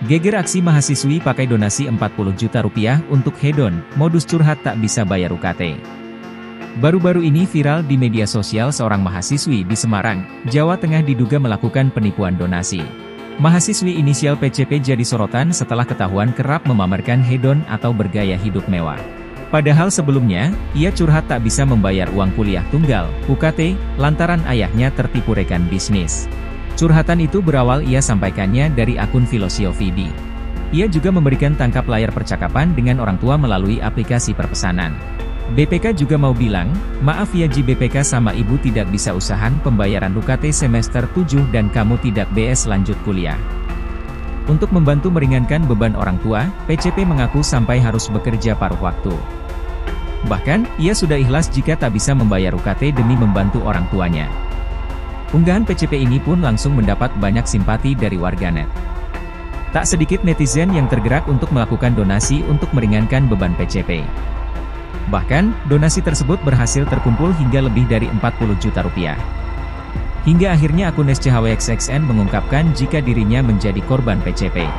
Geger aksi mahasiswi pakai donasi 40 juta rupiah untuk hedon, modus curhat tak bisa bayar UKT. Baru-baru ini viral di media sosial seorang mahasiswi di Semarang, Jawa Tengah diduga melakukan penipuan donasi. Mahasiswi inisial PCP jadi sorotan setelah ketahuan kerap memamerkan hedon atau bergaya hidup mewah. Padahal sebelumnya, ia curhat tak bisa membayar uang kuliah tunggal, UKT, lantaran ayahnya tertipu rekan bisnis. Curhatan itu berawal ia sampaikannya dari akun Filosio Vidi. Ia juga memberikan tangkap layar percakapan dengan orang tua melalui aplikasi perpesanan. BPK juga mau bilang, maaf ya Ji, BPK sama ibu tidak bisa usahan pembayaran UKT semester 7 dan kamu tidak BS lanjut kuliah. Untuk membantu meringankan beban orang tua, PCP mengaku sampai harus bekerja paruh waktu. Bahkan, ia sudah ikhlas jika tak bisa membayar UKT demi membantu orang tuanya. Unggahan PCP ini pun langsung mendapat banyak simpati dari warganet. Tak sedikit netizen yang tergerak untuk melakukan donasi untuk meringankan beban PCP. Bahkan, donasi tersebut berhasil terkumpul hingga lebih dari 40 juta rupiah. Hingga akhirnya akun SCHWXXN mengungkapkan jika dirinya menjadi korban PCP.